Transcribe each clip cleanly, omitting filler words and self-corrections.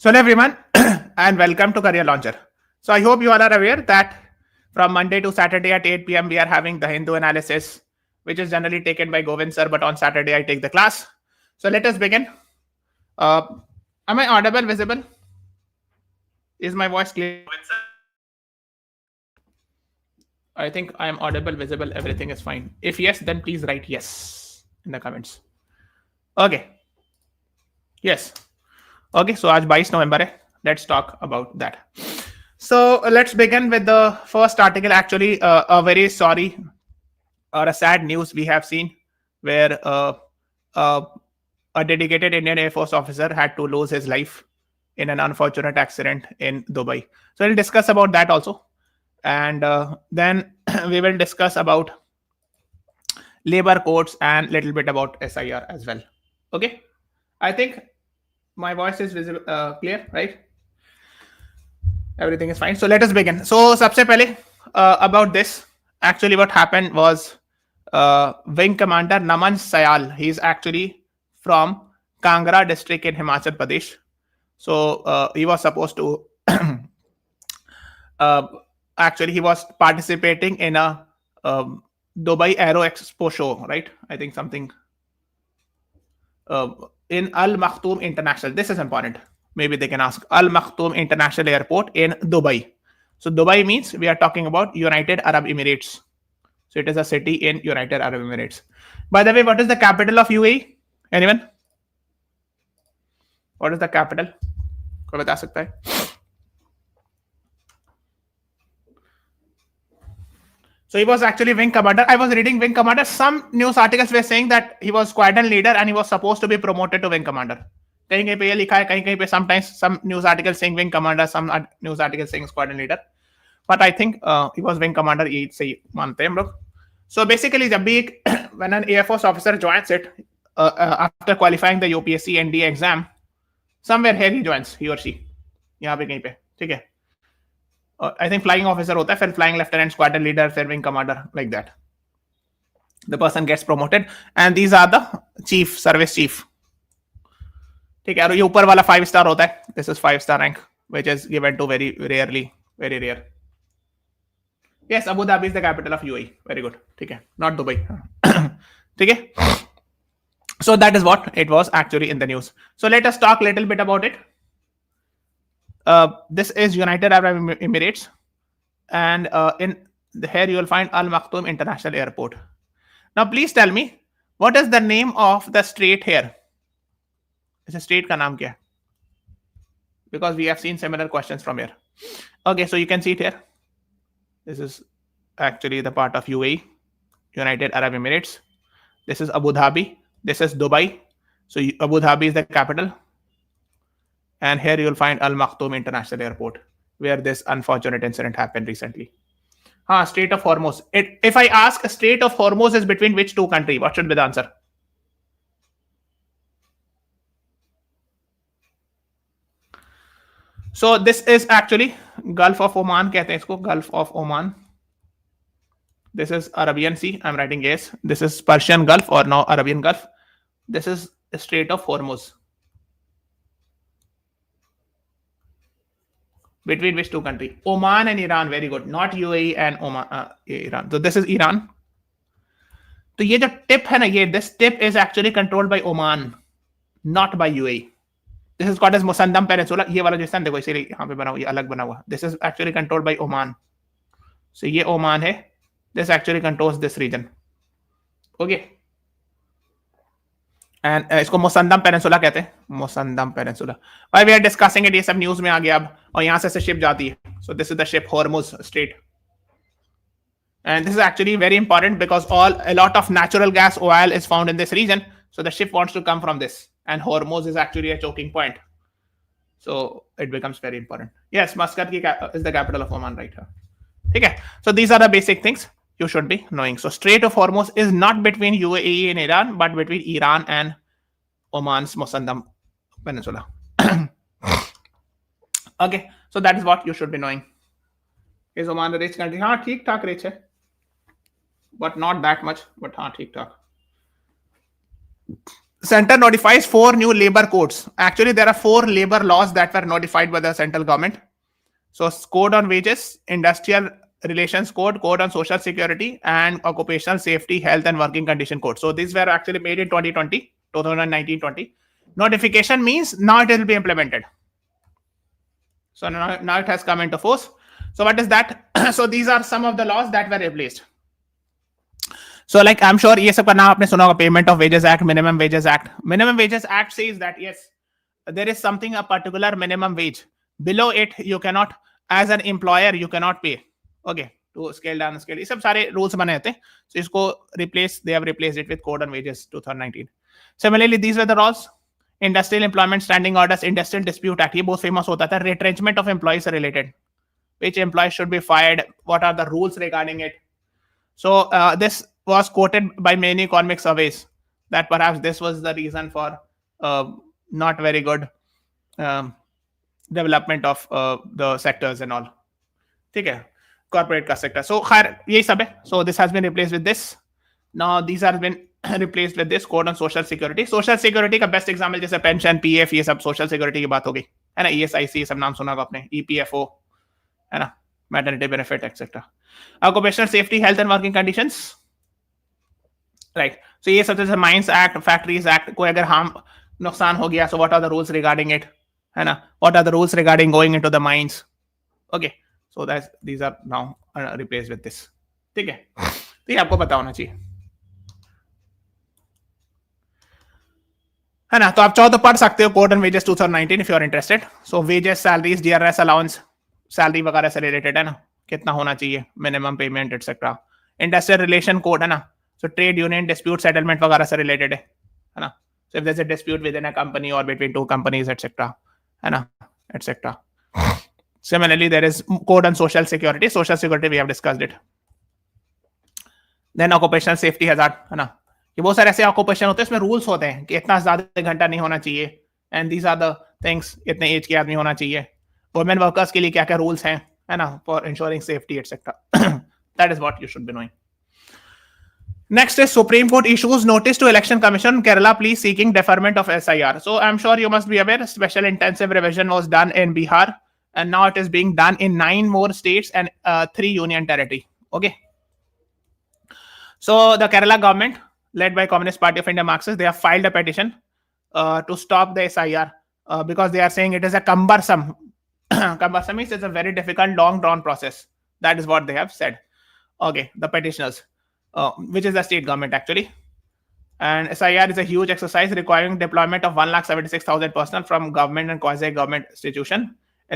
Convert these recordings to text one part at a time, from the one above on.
So hello everyone and welcome to Career Launcher. So I hope you all are aware that from Monday to Saturday at 8 p.m. we are having the Hindu analysis, which is generally taken by Govind sir, but on Saturday I take the class. So let us begin. Uh, am I audible, visible? Is my voice clear? I think I am audible, visible, everything is fine. If yes, then please write yes in the comments. Okay. Yes. Okay, so आज 22 November है. Let's talk about that. So let's begin with the first article. Actually, a very sorry or a sad news we have seen where uh, a dedicated Indian Air Force officer had to lose his life in an unfortunate accident in Dubai. So we'll discuss about that also. And then we will discuss about labor codes and little bit about SIR as well. Okay. I think my voice is visible, clear, right? Everything is fine. So let us begin. So सबसे पहले about this, actually what happened was Wing Commander Naman Sayal. He is actually from Kangra district in Himachal Pradesh. So he was supposed to actually he was participating in a Dubai Aero Expo show, right? I think something in Al Maktoum International. This is important. Maybe they can ask. Al Maktoum International Airport in Dubai. So Dubai means we are talking about United Arab Emirates. So it is a city in United Arab Emirates. By the way, what is the capital of UAE? Anyone? What is the capital? कोई बता सकता है? So he was actually wing commander. I was reading wing commander. Some news articles were saying that he was squadron leader and he was supposed to be promoted to wing commander. कहीं कहीं पे ये लिखा है, कहीं कहीं पे sometimes some news articles saying wing commander, some news articles saying squadron leader. But I think he was wing commander. ये सही मानते हैं हम लोग. So basically, जब भी when an Air Force officer joins it after qualifying the UPSC NDA exam, somewhere here he joins, he or she. यहाँ पे कहीं पे, ठीक है. I think flying officer होता है, फिर flying lieutenant, squadron leader, फिर wing commander, like that. The person gets promoted, and these are the chief, service chief. ठीक है, और ये ऊपर वाला 5 star होता है. This is 5 star rank, which is given to very rarely, very rare. Yes, Abu Dhabi is the capital of UAE. Very good. ठीक है, not Dubai. ठीक है. So that is what it was actually in the news. So let us talk a little bit about it. This is United Arab Emirates, and in here you will find Al Maktoum International Airport. Now please tell me, what is the name of the strait here? Is a strait ka naam kya? Because we have seen similar questions from here. Okay, so you can see it here. This is actually the part of UAE, United Arab Emirates. This is Abu Dhabi. This is Dubai. So Abu Dhabi is the capital. And here you will find Al Maktoum International Airport, where this unfortunate incident happened recently. Strait of Hormuz. If I ask, Strait of Hormuz is between which two countries? What should be the answer? So this is actually Gulf of Oman. कहते हैं इसको Gulf of Oman. This is Arabian Sea. I'm writing yes. This is Persian Gulf or now Arabian Gulf. This is Strait of Hormuz. Between which two countries? Oman and Iran. Very good. Not UAE and Oman, Iran. So this is Iran. तो ये जो tip है ना, ये this tip is actually controlled by Oman, not by UAE. This is called as Musandam Peninsula. ये वाला जो स्थान देखो इसीलिए यहाँ पे बना हुआ, ये अलग बना हुआ. This is actually controlled by Oman. So ये Oman है. This actually controls this region. Okay. And इसको मोसंदम पेनिनसुला कहते हैं. मोसंदम peninsula. Why we are discussing it? ये सब न्यूज में आ गया अब, और यहाँ से शिप जाती है. So this is the ship Hormuz Strait. And this is actually very important because a lot of natural gas oil is found in this region. So the ship wants to come from this, and Hormuz is actually a choking point. So it becomes very important. Yes, Muscat is the capital of Oman, right? Okay. So these are the basic things you should be knowing. So Strait of Hormuz is not between UAE and Iran, but between Iran and Oman's Musandam Peninsula. Okay, so that is what you should be knowing. Is Oman a rich country? हाँ, ठीक ठाक rich है, but not that much. But हाँ, ठीक ठाक. center notifies 4 new labor codes. Actually, there are 4 labor laws that were notified by the central government. So, code on wages, industrial relations code, code on social security, and occupational safety, health, and working condition code. So, these were actually made in 2020, 2019-20. Notification means now it will be implemented. So, now it has come into force. So, what is that? So, these are some of the laws that were replaced. So, like I'm sure ये सब का नाम आपने सुना होगा, Payment of Wages Act, Minimum Wages Act. Minimum Wages Act says that yes, there is something, a particular minimum wage. Below it, you cannot, as an employer, you cannot pay. Okay, to scale down, scale. ये सब सारे rules बने थे. So इसको they have replaced it with Code on Wages 2019. Similarly, these were the laws. Industrial Employment Standing Orders, Industrial Dispute Act. ये बहुत famous होता था. Retrenchment of employees related. Which employees should be fired? What are the rules regarding it? So this was quoted by many economic surveys that perhaps this was the reason for not very good development of the sectors and all. ठीक है, corporate का sector. So खैर यही सब है. So this has been replaced with this. Now these have been replaced with this code on social security. Social security का best example जैसे pension, PF ये सब social security की बात हो गई है ना. ESIC ये सब नाम सुना होगा आपने, EPFO है ना, maternity benefit etc. Occupational safety, health and working conditions, right? So ये सब जैसे Mines Act, Factories Act, कोई अगर harm नुकसान हो गया, so what are the rules regarding it, है ना? What are the rules regarding going into the mines? Okay, so that's these are now replaced with this. ठीक है, तो ये आपको पता होना चाहिए, है ना? तो आप चाहो तो पढ़ सकते हो code on wages 2019 if you are interested. So wages, salaries, DRS allowance, salary वगैरह से रिलेटेड है ना, कितना होना चाहिए, minimum payment etcetera. Industrial relation code है ना, so trade union dispute settlement वगैरह से रिलेटेड है ना. So if there is a dispute within a company और बिटवीन टू कंपनीज एटसेट्रा, है ना, etcetera. Similarly, there is code on social security. Social security we have discussed it. Then occupational safety hazard, है ना, कि बहुत सारे ऐसे occupation होते हैं इसमें रूल्स होते हैं कि इतना ज्यादा घंटा नहीं होना चाहिए, and these are the things, इतने एज के आदमी होना चाहिए. वुमेन वर्कर्स के लिए क्या क्या रूल्स हैं, है ना, for ensuring safety etcetera. That is what you should be knowing. Next is Supreme Court issues notice to Election Commission Kerala please seeking deferment of SIR. So I'm sure you must be aware special intensive revision was done in Bihar and now it is being done in 9 more states and 3 union territory. Okay. So the Kerala government led by Communist Party of India Marxists, they have filed a petition to stop the SIR because they are saying it is a cumbersome. Cumbersome means it's a very difficult, long drawn process. That is what they have said. Okay, the petitioners. Which is the state government actually. And SIR is a huge exercise requiring deployment of 176,000 personnel from government and quasi-government institution.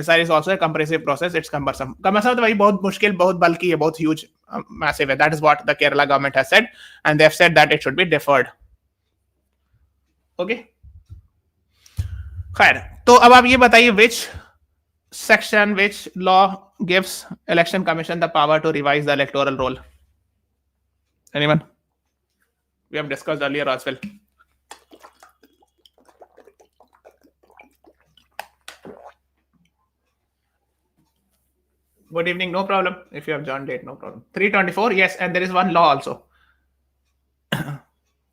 SIR is also a compressive process. It's cumbersome. Cumbersome तो भाई बहुत मुश्किल, बहुत bulky है, बहुत huge, massive है. That is what the Kerala government has said, and they have said that it should be deferred. Okay. खैर, तो अब आप ये बताइए which section, which law gives Election Commission the power to revise the electoral roll? Anyone? We have discussed earlier as well. Good evening, no problem. If you have joined late, no problem. 324, yes, and there is one law also.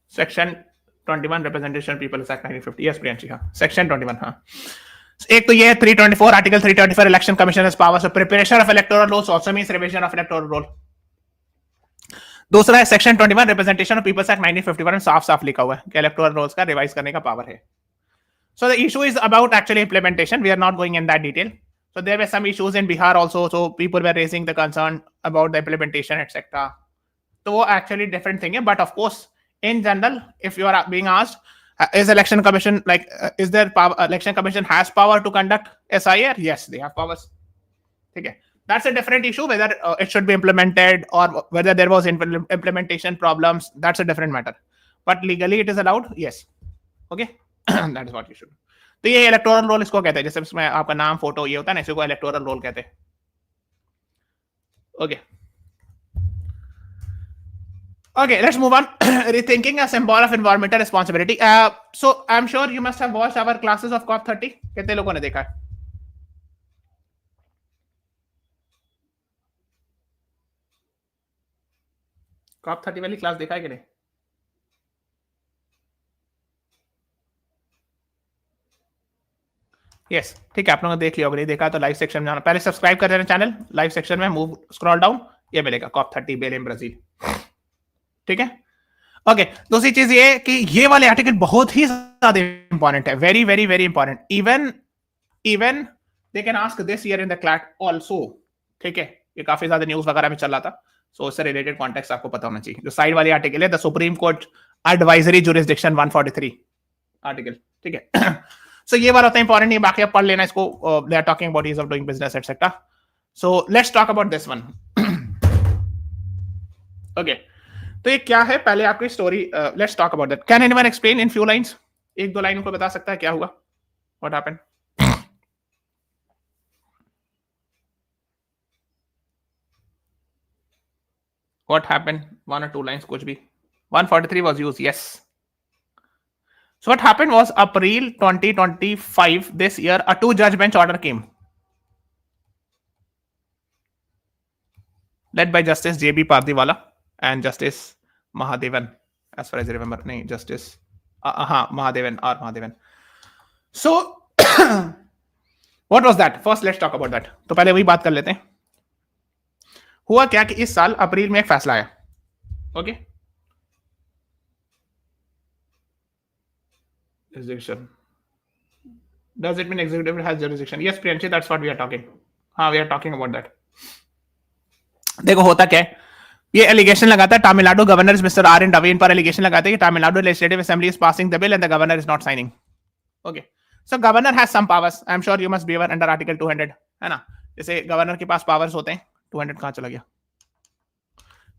Section 21, Representation of People Act 1950. Yes, Priyanshi, हाँ. Section 21, हाँ. एक तो ये है 324, Article 324, Election Commission has power. So preparation of electoral rolls also means revision of electoral roll. दूसरा है section 21 representation of people's act 1951 में साफ साफ लिखा हुआ है कि इलेक्टोरल रोल्स का रिवाइज करने का पावर है. So the issue is about actually implementation. We are not going in that detail. So there were some issues in Bihar also, so people were raising the concern about the implementation etcetera. तो वो actually different thing है, but of course in general if you are being asked is election commission like is there power, election commission has power to conduct SIR? Yes, they have powers. Okay, that's a different issue whether it should be implemented or whether there was implementation problems. That's a different matter, but legally it is allowed. Yes. Okay. That is what you should. तो ये electoral roll इसको कहते हैं, जैसे इसमें आपका नाम photo ये होता है ना, इसको इलेक्टोरल रोल कहते हैं. Okay. Okay, let's move on. Rethinking a symbol of environmental responsibility. So I'm sure you must have watched our classes of COP30. कितने लोगों ने देखा है? COP30 वाली क्लास देखा है कि नहीं? यस ठीक है, आप लोगों ने देख लिया होगा, नहीं देखा तो लाइव सेक्शन में जाना, पहले सब्सक्राइब कर देना चैनल, लाइव सेक्शन में मूव स्क्रॉल डाउन, ये मिलेगा COP30 बेल इन ब्राजील, ठीक है। ओके, दूसरी चीज ये कि ये वाले आर्टिकल बहुत ही ज्यादा इंपॉर्टेंट है, very very very important, even they can ask this year in the CLAT also, ठीक है। ये काफी ज्यादा न्यूज वगैरह में चल रहा था, सो इससे रिलेटेड कॉन्टेक्स्ट आपको पता होना चाहिए। जो साइड वाली आर्टिकल है, the supreme court advisory jurisdiction 143 article, ठीक है। सो ये वाला होता है इंपॉर्टेंट, नहीं बाकी आप पढ़ लेना इसको, they are talking about ease of doing business etcetera. So let's talk about this one. Okay, तो ये क्या है, पहले आपकी story, let's talk about that. Can anyone explain in few lines, एक दो लाइन को बता सकता है क्या हुआ, what happened? What happened? One or two lines, कुछ भी। 143 was used, yes. So what happened was April 2025 this year, a 2-judge bench order came, led by Justice J.B. Pardiwala and Justice Mahadevan, as far as I remember. नहीं, Justice Mahadevan, R. Mahadevan. So what was that? First let's talk about that. तो पहले वही बात कर लेते हैं। हुआ क्या कि इस साल अप्रैल में एक फैसला आया, okay. Jurisdiction. Does it mean executive has jurisdiction? Yes, Priyanshi, that's what we are talking. हाँ, we are talking about that. देखो होता क्या है, ये एलिगेशन लगाता है Tamil Nadu governor mister R N Ravin पर, एलिगेशन लगाते हैं कि Tamil Nadu legislative assembly is passing the bill and the governor is not signing, okay. So governor has some powers, I am sure you must be aware, under article 200, है ना। जैसे governor के पास powers होते हैं, 200 कहाँ चला गया,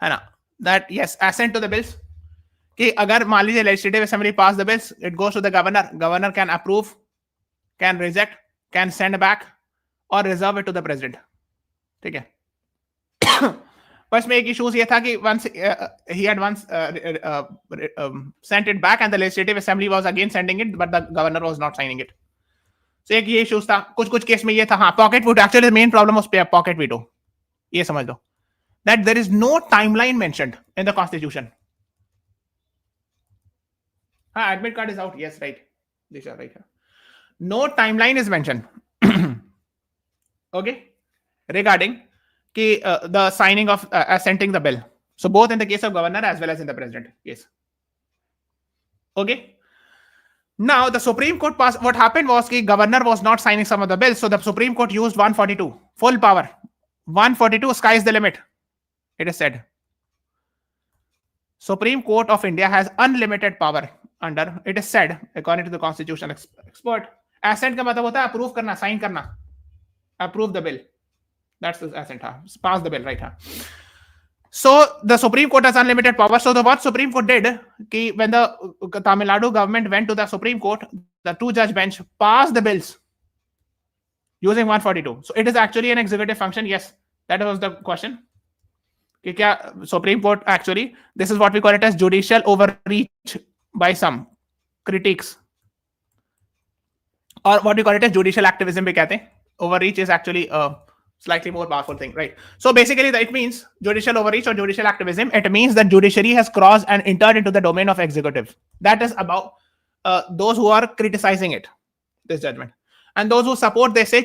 है ना, that is assent to the bills, कि अगर मान लीजिए legislative assembly pass the bills, it goes to the governor, governor can approve, can reject, can send back और reserve it to the president, ठीक है। बस में एक इश्यूज ये था कि once he had once sent it back and the legislative assembly was again sending it but the governor was not signing it, so एक ये इश्यूज था। कुछ केस में ये था, हाँ pocket veto, actually main problem उस पे पॉकेट वीटो, ये समझ लो, that there is no timeline mentioned in the constitution. Admit card is out, yes, right, Disha, right, no timeline is mentioned okay, regarding the signing of assenting the bill, so both in the case of governor as well as in the president case, okay. Now the Supreme Court passed, what happened was the governor was not signing some of the bills, so the Supreme Court used 142 full power, 142 sky is the limit, it is said. Supreme Court of India has unlimited power under, it is said, according to the constitution expert, assent का मतलब होता है approve करना, sign करना, approve the bill, that's the assent, pass the bill, right? So the Supreme Court has unlimited power. So what Supreme Court did, when the Tamil Nadu government went to the Supreme Court, the 2-judge bench passed the bills using 142. So it is actually an executive function. Yes, that was the question. Supreme Court actually, this is what we call it as judicial overreach by some critics, or what we call it as judicial activism bhi kehte hain. Overreach is actually a slightly more powerful thing, right? So basically it means judicial overreach or judicial activism, it means that judiciary has crossed and entered into the domain of executive. That is about those who are criticizing it, this judgment, and those who support, they say,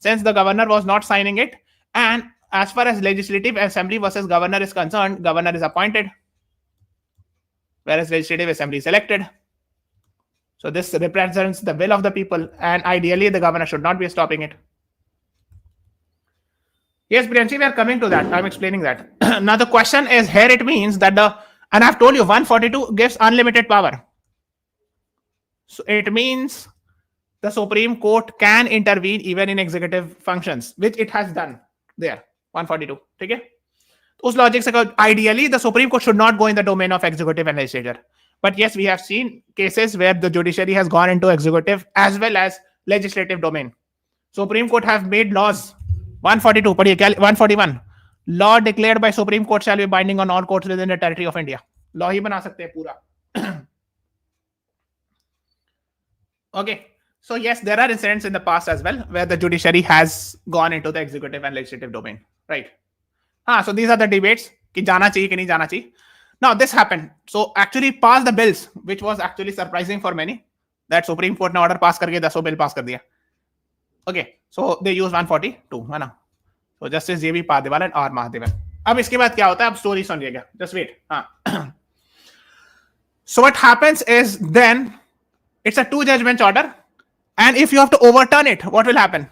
since the governor was not signing it, and as far as legislative assembly versus governor is concerned, governor is appointed whereas legislative assembly is elected, so this represents the will of the people, and ideally the governor should not be stopping it. Yes, Priyanshi, we are coming to that. I'm explaining that. Now the question is, here it means that and I've told you 142 gives unlimited power. So it means the Supreme Court can intervene even in executive functions, which it has done there, 142. Okay? Us logic se ideally the Supreme Court should not go in the domain of executive and legislature. But yes, we have seen cases where the judiciary has gone into executive as well as legislative domain. Supreme Court have made laws. 142, पढ़िए क्या 141, law declared by Supreme Court shall be binding on all courts within the territory of India. Law ही बना सकते हैं पूरा. Okay, so yes, there are incidents in the past as well where the judiciary has gone into the executive and legislative domain, right? So these are the debates कि जाना चाहिए कि नहीं जाना चाहिए. Now this happened, so actually pass the bills, which was actually surprising for many, that Supreme Court ने order pass करके 10 bill pass कर दिया. ओके, सो दे यूज 142 है ना. तो जस्टिस जेबी पादेवालन और महादेवन. अब इसके बाद क्या होता है, अब स्टोरी सुनिएगा, जस्ट वेट. हाँ. So what happens is then it's a 2-judge bench order, and if you have to overturn it, what will happen?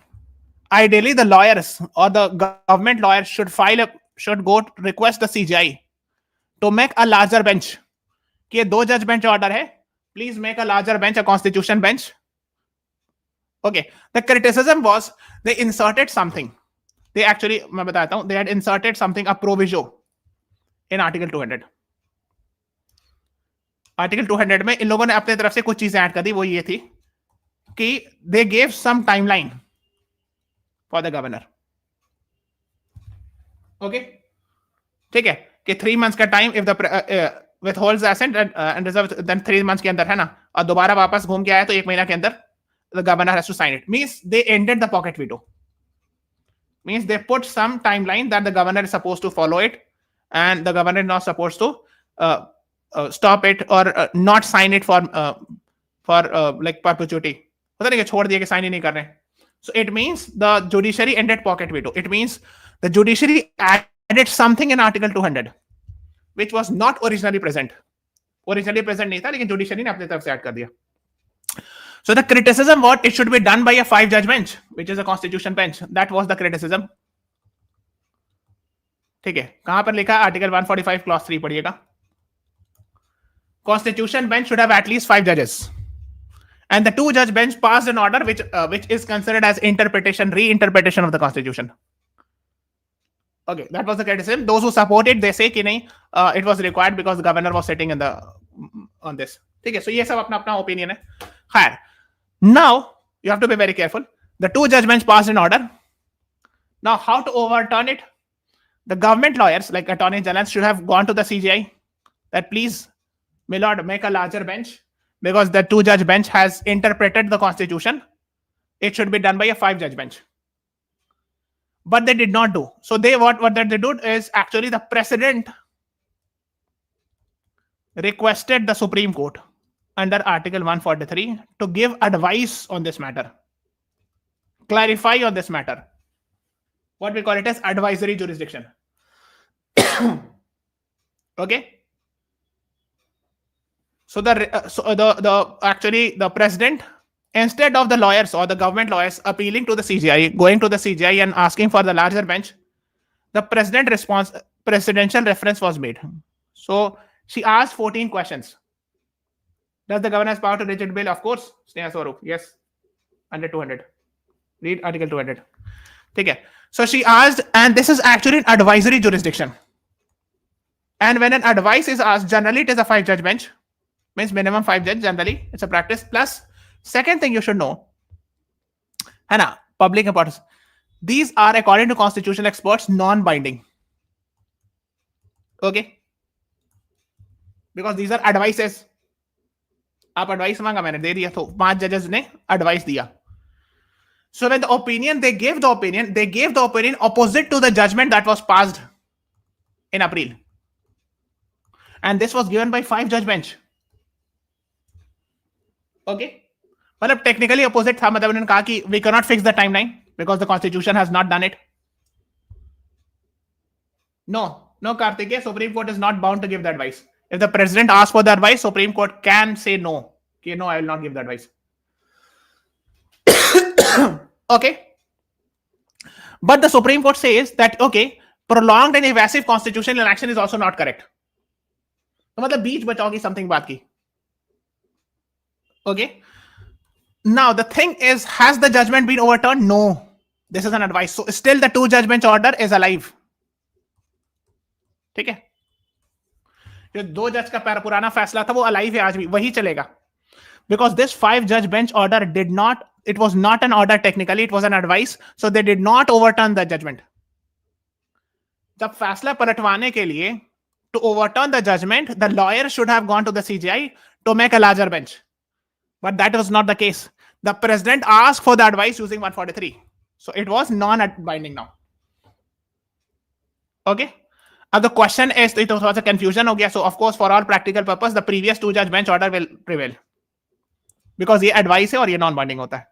Ideally, the lawyers or the government lawyers should go to request the CJI to make a larger bench. कि ये 2-judge bench order है, please make a larger bench, a constitution bench. Okay, the criticism was they inserted something. They actually, मैं बताता हूं, they had inserted something, a proviso in Article 200. Article 200 में इन लोगों ने अपने तरफ से कुछ चीजें ऐड कर दी. वो ये थी कि they gave some timeline for the governor. Okay, ठीक है, कि 3 months का time if the withholds the assent and reserves, then 3 months के अंदर है ना, और दोबारा वापस घूम के आया तो 1 महीना के अंदर the governor has to sign it. Means they ended the pocket veto. Means they put some timeline that the governor is supposed to follow it, and the governor is not supposed to stop it or not sign it for like perpetuity. पता नहीं कि छोड़ दिया कि sign ही नहीं कर रहे. So it means the judiciary ended pocket veto. It means the judiciary added something in Article 200 which was not originally present. Originally present नहीं था, लेकिन judiciary ने अपने तरफ से ऐड कर दिया. So the criticism what it should be done by a 5-judge bench, which is a constitution bench. That was the criticism. ठीक है, कहां पर लिखा है? आर्टिकल 145 क्लॉज 3 पढ़िएगा. Constitution bench should have at least 5 judges, and the 2-judge bench passed an order which is considered as reinterpretation of the constitution. Okay, that was the criticism. Those who support it, they say कि नहीं, it was required because the governor was sitting on this. ठीक है, so ये सब अपना अपना opinion है. खैर, now you have to be very careful. The 2-judge bench passed an order. Now how to overturn it? The government lawyers like attorney general should have gone to the CJI that please, my lord, make a larger bench because the 2-judge bench has interpreted the constitution. It should be done by a 5-judge bench. But they did not do. So they what they did is actually the president requested the Supreme Court under Article 143 to give advice on this matter, clarify on this matter. What we call it as advisory jurisdiction. Okay. So actually the president, instead of the lawyers or the government lawyers appealing to the CJI, going to the CJI and asking for the larger bench, the presidential reference was made. So she asked 14 questions. Does the governor have power to reject bill? Of course. Sneha Swarup, yes. Under 200. Read Article 200. Okay. So she asked, and this is actually an advisory jurisdiction. And when an advice is asked, generally it is a 5-judge bench. Means minimum 5 judge generally. It's a practice. Plus, second thing you should know, Hannah, public importance. These are, according to constitutional experts, non-binding. Okay? Because these are advices. आप advice मांगा, मैंने दे दिया, तो 5 judges ने advice दिया. So when the opinion, they gave the opinion opposite to the judgment that was passed in April. And this was given by 5-judge bench. Okay? मतलब technically opposite था, मतलब उन्होंने कहा कि we cannot fix the timeline because the constitution has not done it. No, Karthikeya, Supreme Court is not bound to give the advice. If the president asks for the advice, Supreme Court can say no. Okay, no, I will not give the advice. Okay. But the Supreme Court says that, okay, prolonged and evasive constitutional action is also not correct. तो मतलब बीच बचाओ की something बात की. Okay. Now the thing is, has the judgment been overturned? No. This is an advice. So still the 2-judge bench order is alive. ठीक है. जो 2 जज का पुराना फैसला था वो alive है आज भी, वही चलेगा. Because this 5-judge bench order it was not an order technically, it was an advice. So they did not overturn the judgment. जब फैसला पलटवाने के लिए, to overturn the judgment, the lawyer should have gone to the CJI to make a larger bench. But that was not the case. The president asked for the advice using 143. So it was non-binding now. Okay. Now the question is, it was a confusion. Okay. So of course, for all practical purpose, the previous 2-judge bench order will prevail. Because ये advice है और ये non-binding होता है.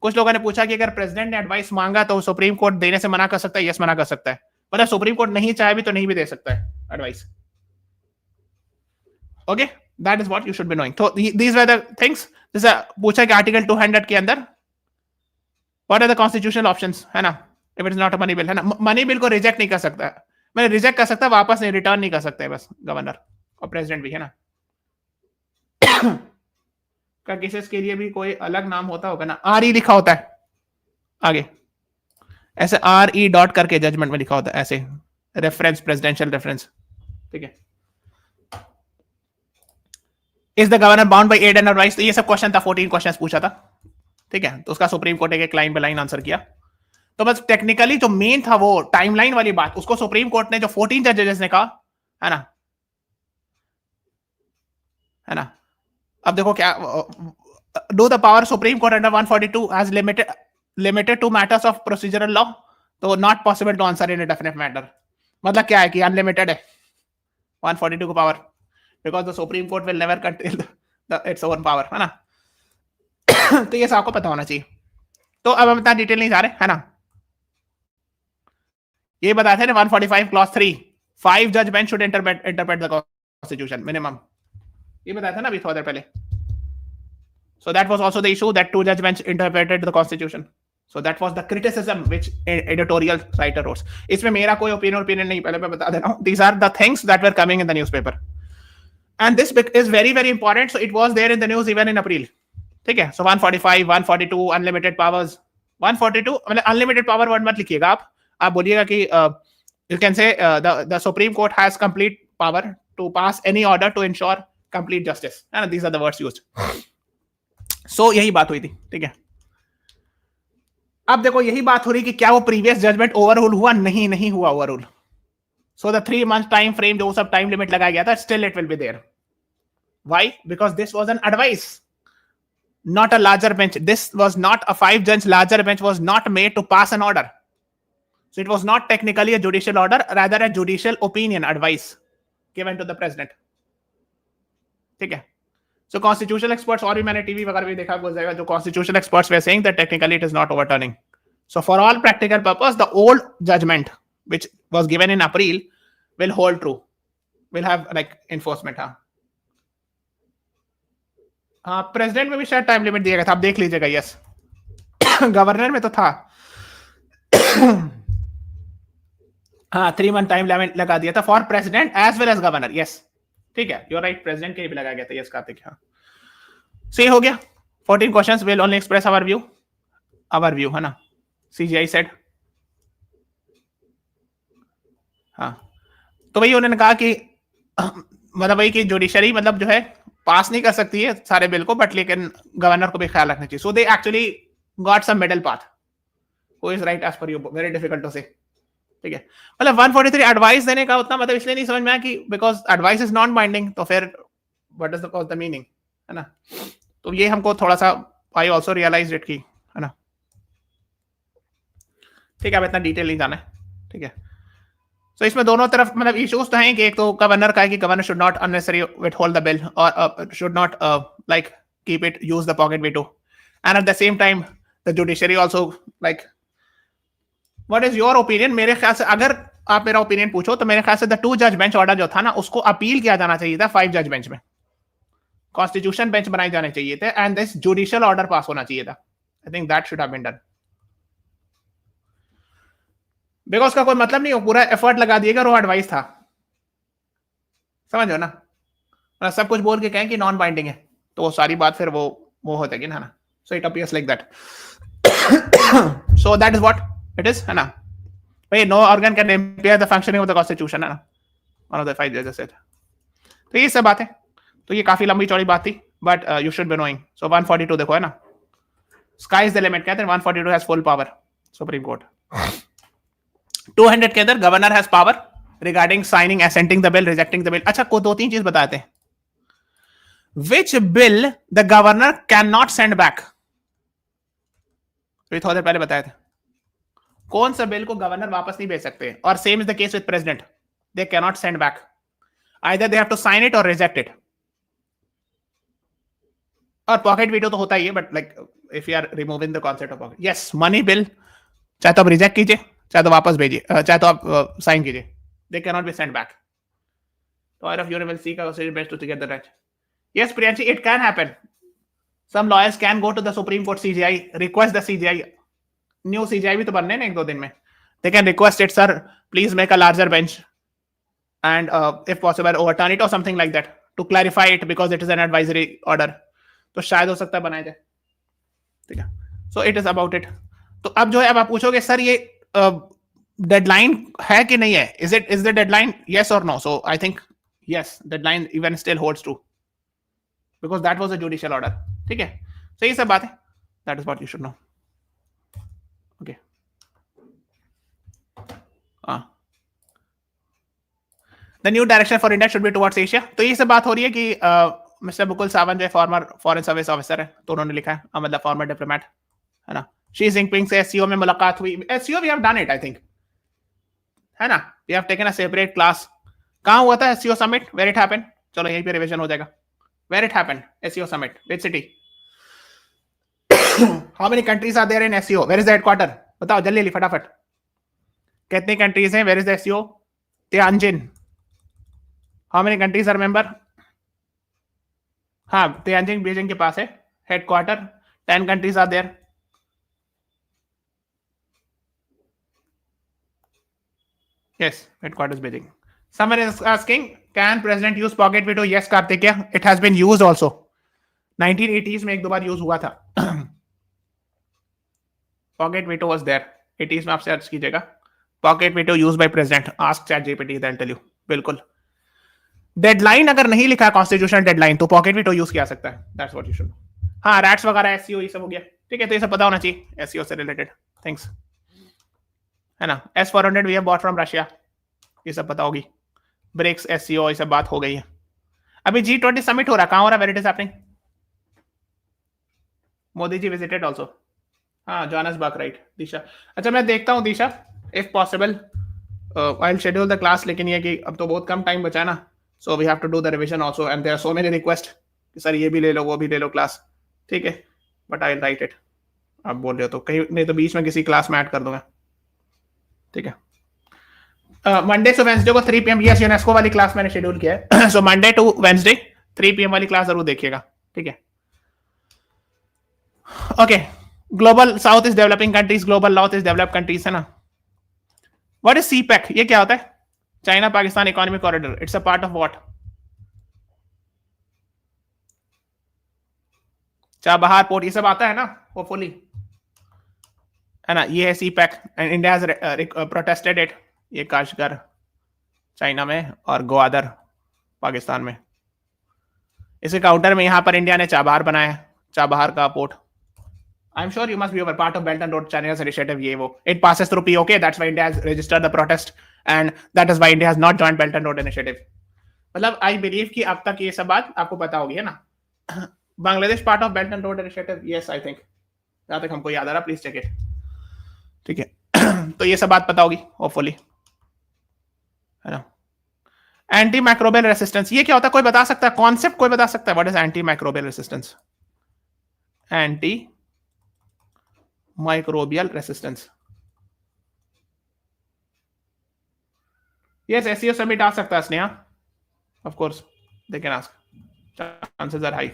कुछ लोगों ने पूछा कि अगर प्रेसिडेंट ने एडवाइस मांगा तो सुप्रीम कोर्ट देने से मना कर सकता है? यस, मना कर सकता है। मतलब सुप्रीम कोर्ट नहीं चाहे भी तो नहीं भी दे सकता है advice. Okay, that is what you should be knowing. तो दीज वर द थिंग्स। जैसे पूछा कि आर्टिकल 200 के अंदर what are the constitutional options, है ना? If it is not a money bill, है ना? मनी बिल को रिजेक्ट नहीं कर सकता, मैंने रिजेक्ट कर सकता, वापस नहीं, रिटर्न नहीं कर सकते बस गवर्नर और प्रेसिडेंट भी, है ना? का केसेस के लिए भी कोई अलग नाम होता होगा ना? आर ई लिखा होता है आगे, ऐसे आर ई डॉट करके जजमेंट में लिखा होता है ऐसे, रेफरेंस, प्रेसिडेंशियल रेफरेंस, ठीक है? Is the governor bound by add and advice? तो ये सब क्वेश्चन था, 14 क्वेश्चन पूछा था, ठीक है? तो उसका सुप्रीम कोर्ट एक लाइन बाय लाइन आंसर किया। तो बस टेक्निकली जो मेन था वो टाइमलाइन वाली बात, उसको सुप्रीम कोर्ट ने जो 14 जजेस ने कहा, है ना, है ना? अब देखो क्या, do the power supreme court under 142 has limited to matters of procedural law, तो not possible to answer in a definite matter. मतलब क्या है कि अनलिमिटेड है 142 को power, because the supreme court will never control its own power, है ना? तो ये सबको पता होना चाहिए। तो अब हम इतना डिटेल नहीं जा रहे, है ना? ये बताया था ना 145 क्लॉज 3, 5 जज bench should interpret the constitution minimum, ये बताया था ना अभी थोड़ा देर पहले। So that was also the issue that 2 judge bench interpreted the constitution. So that was the criticism which editorial writer wrote. इसमें मेरा कोई opinion नहीं, पहले मैं बता दे रहा हूँ. These are the things that were coming in the newspaper. And this is very, very important. So it was there in the news even in April. ठीक है? So 145, 142, unlimited powers. 142, मतलब unlimited power word मत लिखिएगा आप बोलिएगा कि you can say the Supreme Court has complete power to pass any order to ensure complete justice. And these are the words used. So यही बात हुई थी, ठीक है? अब देखो यही बात हो रही कि क्या वो प्रीवियस जजमेंट ओवररूल हुआ? नहीं हुआ overrule. So the 3 month time frame जो सब टाइम लिमिट लगाया गया था, still it will be there. Why? Because this was an advice, not a larger bench. This was not a 5 judge larger bench was not made to pass an order. So it was not technically a judicial order, rather a judicial opinion, advice given to the president. ठीक है? So constitutional experts, और भी मैंने TV वगैरह भी देखा, बोल जाएगा जो constitutional experts were saying that technically it is not overturning. So for all practical purpose, the old judgment which was given in April will hold true, will have like enforcement. हाँ, president में भी शायद time limit दिया गया था, आप देख लीजिएगा। यस, गवर्नर में तो था। हाँ, 3 month टाइम लिमिट लगा दिया था for president as well as governor. Yes, ठीक है, यू आर राइट, प्रेसिडेंट के लिए भी लगाया गया था। यस कार्तिक, हाँ, सही हो गया। 14 questions will only express our view, है ना? CJI said. हाँ, तो वही उन्होंने कहा कि मतलब वही कि जुडिशरी मतलब जो है पास नहीं कर सकती है सारे बिल को, बट लेकिन गवर्नर को भी ख्याल रखना चाहिए। So they actually got some middle path. Who is right as per you, very difficult to say, ठीक है? मतलब 143 एडवाइस देने का उतना मतलब इसलिए नहीं समझ में आया कि because advice is non binding, तो फिर व्हाट इज द मीनिंग, है ना? तो ये हमको थोड़ा सा आई ऑल्सो रियलाइज इट की, है ना? ठीक है, अब इतना डिटेल नहीं जाना है, ठीक है? So इसमें दोनों तरफ मतलब इश्यूज तो हैं कि एक तो गवर्नर का है कि governor should not unnecessary withhold the bill और should not like keep it, use the pocket veto, and at the same time the judiciary also like, what is your opinion? मेरे ख्याल से अगर आप मेरा ओपिनियन पूछो तो मेरे ख्याल से द 2 जज बेंच ऑर्डर जो था ना, उसको अपील किया जाना चाहिए था 5 जज बेंच में, कॉन्स्टिट्यूशन बेंच बनाए जाने चाहिए थे, and this judicial order pass होना चाहिए था। I think that should have been done, because का कोई मतलब नहीं हो, पूरा एफर्ट लगा दिएगा, वो एडवाइस था, समझ लो ना? सब कुछ बोल के कहें कि नॉन बाइंडिंग है, तो वो सारी बात फिर वो हो जाएगी ना, so it appears like that. So that is what it is, है ना? भाई no organ can impair the functioning of the constitution, है ना? वन ऑफ द 5 जजेस सेड। तो ये सब बात है, तो ये काफी लंबी चौड़ी बात थी, but you should be knowing. So 142 देखो, है ना? स्काई इज द लिमिट, कहते हैं 142 has full power, supreme court. 200 के अंदर governor has power regarding signing, assenting the bill, rejecting the bill. अच्छा, को 2-3 चीज बताते हैं। Which bill the governor can not send back, तो थोड़ी देर पहले बताया था। कौन सा बिल को गवर्नर वापस नहीं भेज सकते, और same is the case with president, they can not send back, either they have to sign it और रिजेक्ट इट। और पॉकेट वीटो तो होता ही है, but like if you are removing the concept of pocket. Yes, money bill, चाहे तो आप reject कीजिए, चाहे तो वापस भेजिए, चाहे तो आप साइन कीजिए, they cannot be sent back. Lawyer of union will seek a best to get the right. Yes, Priyanshi, it can happen. Some lawyers can go to the Supreme Court CGI, request the CGI. New CGI भी तो बनने ना 1-2 दिन में. They can request it, sir, please make a larger bench and if possible overturn it or something like that to clarify it because it is an advisory order. तो शायद हो सकता है बनाया जाए. ठीक है. So it is about it. तो अब जो है अब आप पूछोगे सर ये डेडलाइन है कि नहीं है? Is the deadline yes or no? So I think yes, deadline even still holds true because that was a judicial order. ठीक है. So ये सब बात है. That is what you should know. Okay. The new direction for India should be towards Asia. तो ये सब बात हो रही है कि मिस्टर मुकुल सावंत जो फॉर्मर फॉरेन सर्विस ऑफिसर है, तो उन्होंने लिखा है, मतलब फॉर्मर डिप्लोमेट है ना. शी जिनपिंग से एससीओ में मुलाकात हुई. SCO we have done it, I think, है ना. We have taken a separate class. कहाँ हुआ था SCO summit? Where it happened? चलो यहीं पे रिवीजन हो जाएगा. Where it happened SCO summit? Which city? How many countries are there in SCO? Where is the headquarter? बताओ जल्दी फटाफट. कितनी कंट्रीज हैं? Where is the SCO? Tianjin. How many countries are member? हाँ, तियानजिन बीजिंग के पास है headquarter. 10 countries are there. Yes, headquarters Beijing. Someone is asking, can president use pocket veto? Yes, Karthikeya, it has been used also. 1980s में 1-2 बार use हुआ था. Pocket veto was there. 80s में आप search कीजिएगा. Pocket veto used by president. Ask ChatGPT, they'll tell you. बिल्कुल. Deadline अगर नहीं लिखा कॉन्स्टिट्यूशनल डेडलाइन तो पॉकेट वेटो यूज किया सकता है. That's what you should. हाँ, रैट्स वगैरह एससीओ ये सब हो गया. ठीक है, तो ये सब पता होना चाहिए एससीओ से रिलेटेड थिंग्स, है ना. S-400 we have bought from Russia, ये सब पता होगी. ब्रिक्स, एससीओ, ये सब बात हो गई है. अभी G20 समिट हो रहा है. कहाँ हो रहा है? Where it is happening? Modi ji visited also. हाँ, जोहान्सबर्ग, राइट. दिशा, अच्छा मैं देखता हूँ Disha, if possible I will schedule the class. लेकिन ये कि अब तो बहुत कम टाइम बचा है ना, so we have to do the revision also and there are so many request कि सर ये भी ले लो वो भी ले लो क्लास. ठीक है, but I will write it. आप बोल रहे हो तो कहीं नहीं तो बीच में किसी क्लास में ऐड कर दूंगा. ठीक है. मंडे से वेंसडे को 3 PM यस यूनेस्को वाली क्लास मैंने शेड्यूल किया है. So Monday to Wednesday 3 PM वाली क्लास जरूर देखिएगा. ठीक है. Okay. Global south is developing countries, global north is developed countries, है ना. What is CPEC? ये क्या होता है? China Pakistan economic corridor. It's a part of what? Chabahar port, ये सब आता है ना होपफुली, है ना. ये है CPEC and India has protested it. ये काशगर चाइना में और ग्वादर पाकिस्तान में. इसके काउंटर में यहां पर इंडिया ने चाबहार बनाया है, चाबहार का port. I am sure you must B over part of belt and road चाइना's initiative. ये वो it passes through POK. that's why India has registered the protest and that is why India has not joined Belt and Road Initiative. मतलब I believe कि अब तक ये सब बात आपको पता होगी, है ना. Bangladesh part of belt and road initiative. Yes, I think, जहां तक हमको याद आ रहा. Please check it. ठीक है. तो ये सब बात पता होगी होपफुली, है ना. एंटी माइक्रोबियल रेसिस्टेंस, ये क्या होता है? कोई बता सकता है? कॉन्सेप्ट कोई बता सकता है? What is anti microbial resistance? Anti microbial resistance. Yes, SCO summit आ सकता है Sneha. Of course they can ask. Chances are high.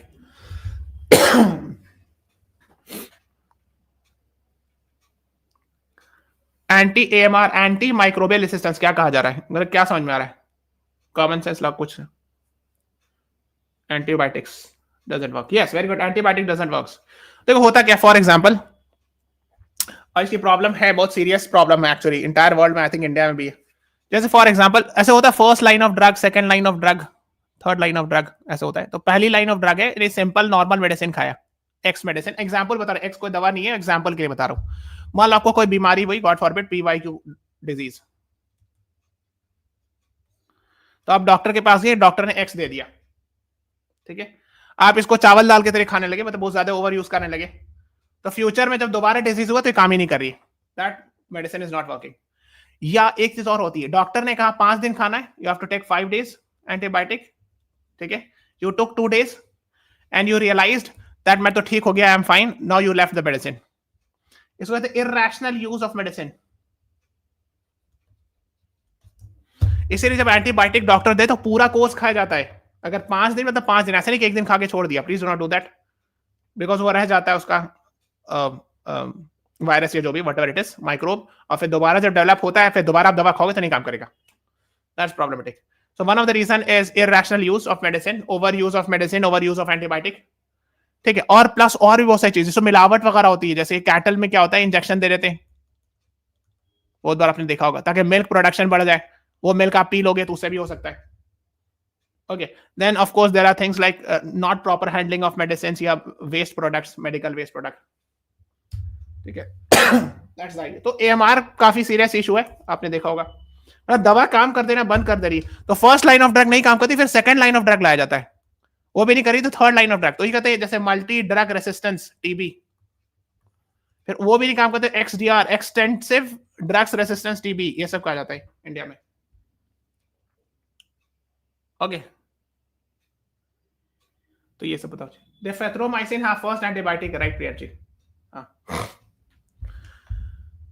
Anti AMR, anti microbial resistance क्या कहा जा रहा है? मतलब क्या समझ में आ रहा है? कॉमन सेंस लॉ कुछ. Antibiotics doesn't work. Yes, very good. Antibiotic doesn't work. देखो होता क्या, फॉर एग्जांपल, और इसकी प्रॉब्लम है, बहुत सीरियस प्रॉब्लम है एक्चुअली इंटायर वर्ल्ड में, आई थिंक इंडिया में भी है. जैसे फॉर एग्जांपल ऐसे होता है, first line of drug, second line of drug, third line of drug, ऐसे होता है. तो पहली लाइन ऑफ ड्रग है, सिंपल नॉर्मल मेडिसिन खाया, एक्स मेडिसिन. एग्जांपल बता रहा हूं, एक्स कोई दवा नहीं है, एग्जांपल के लिए बता रहा हूं. मान लो आपको कोई बीमारी हुई, गॉड फॉरबिड, PYQ डिजीज. तो आप डॉक्टर के पास गए, डॉक्टर ने एक्स दे दिया. ठीक है. आप इसको चावल दाल के तरह खाने लगे, मतलब बहुत ज्यादा ओवर यूज करने लगे. तो फ्यूचर में जब दोबारा डिजीज हुआ तो ये काम ही नहीं कर रही. That medicine is not working. या एक चीज और होती है, डॉक्टर ने कहा 5 दिन खाना है, you have to take 5 days antibiotic. ठीक है. You took 2 days and you realized that मैं तो ठीक हो गया, I am fine, now you left the medicine. इसको कहते हैं इरैशनल यूज ऑफ मेडिसिन. इसीलिए जब एंटीबायोटिक डॉक्टर दे तो पूरा कोर्स खाया जाता है. अगर 5 दिन मतलब 5 दिन, ऐसे नहीं कि एक दिन खा के छोड़ दिया. Please do not do that, because वो रह जाता है उसका वायरस या जो भी what ever it is microbe, और फिर दोबारा जब डेवलप होता है फिर दोबारा आप दवा खाओगे तो नहीं काम करेगा. That's problematic. So one of the reason is irrational use of medicine, overuse of medicine, overuse of antibiotic. ठीक है. और प्लस और भी बहुत सारी चीजें, तो मिलावट वगैरह होती है. जैसे कैटल में क्या होता है, इंजेक्शन दे देते हैं, बहुत बार आपने देखा होगा, ताकि मिल्क प्रोडक्शन बढ़ जाए. वो मिल्क आप पी लोगे तो उससे भी हो सकता है. Okay. Then of course there are things like not proper handling of medicine या waste products, medical waste product. ठीक है. That's right. तो एएमआर काफी सीरियस इशू है, आपने देखा होगा. दवा काम कर देना बंद कर दे रही, तो फर्स्ट लाइन ऑफ ड्रग नहीं काम करती, फिर सेकंड लाइन ऑफ ड्रग लाया जाता है. वो भी नहीं करी तो थर्ड लाइन ऑफ ड्रग. तो ये कहते हैं जैसे मल्टी ड्रग रेसिस्टेंस टीबी, फिर वो भी नहीं काम करते, XDR extensive drugs resistance TB, ये सब कहा जाता है इंडिया में. ओके. तो ये सब बताओ. डेफेथ्रोमाइसिन हाँ first antibiotic, right Priya ji. हाँ.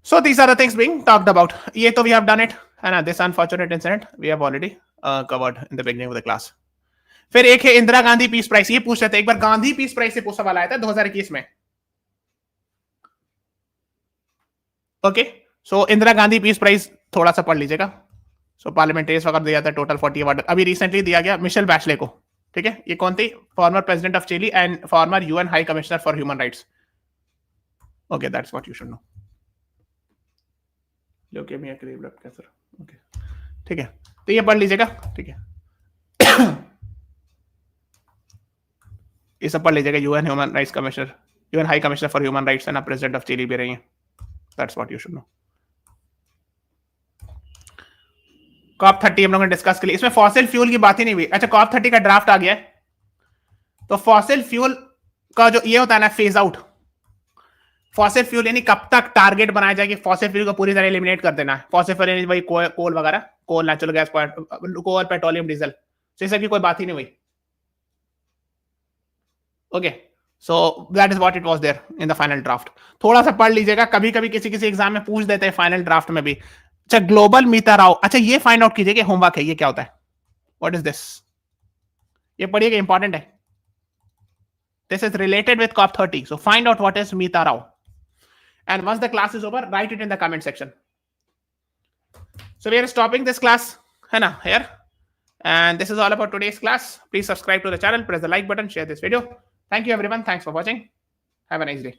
So these are the things being talked about. ये तो we have done it, है ना. This unfortunate incident we have already covered in the beginning of the class. फिर एक है इंदिरा गांधी पीस प्राइज. ये पूछ रहे थे एक बार, गांधी पीस प्राइज से पूछा वाला आया था 2021 में. ओके. सो इंदिरा गांधी पीस प्राइज थोड़ा सा पढ़ लीजिएगा. सो पार्लियामेंटेरियंस वगैरह दिया था, टोटल 40 अवार्ड अभी रिसेंटली दिया गया मिशेल बैचले को. ठीक है. ये कौन थी? Former president of Chile and former UN high commissioner for human rights. Okay, that's what you should know. Leukemia, blood cancer. Okay. ठीक है. तो ये पढ़ लीजिएगा. ठीक है. ये सब पढ़ लीजिएगा. UN human rights commissioner, UN high commissioner for human rights है ना, प्रेसिडेंट ऑफ चिली भी रही है. That's what you should know. COP 30 हम लोगों ने डिस्कस कर लिया. इसमें फॉसिल फ्यूल की बात ही नहीं हुई. अच्छा, कॉप 30 का ड्राफ्ट आ गया है. तो फॉसिल फ्यूल का जो ये होता है ना फेज आउट, फॉसिल फ्यूल यानी कब तक टारगेट बनाया जाए कि फॉसिल फ्यूल को पूरी तरह एलिमिनेट कर देना है. फॉसिल फ्यूल यानी वही कोल वगैरह, coal, natural gas, coal, petroleum, diesel. तो इस सब की कोई बात ही नहीं हुई. Okay. So that is what it was there in the final draft. थोड़ा सा पढ़ लीजिएगा, कभी कभी किसी किसी एग्जाम में पूछ देते हैं फाइनल ड्राफ्ट में भी. अच्छा, ग्लोबल मीताराव. अच्छा, ये फाइंड आउट कीजिए कि होमवर्क है, ये क्या होता है, व्हाट इज दिस. ये पढ़िएगा, इंपॉर्टेंट है. This is related with COP 30. So find out what is Meeta Rao. And once the class is over, write it in the comment section. So we are stopping this class, है ना, here. And this is all about today's class. Please subscribe to the channel, press the like button, share this video. Thank you everyone. Thanks for watching. Have a nice day.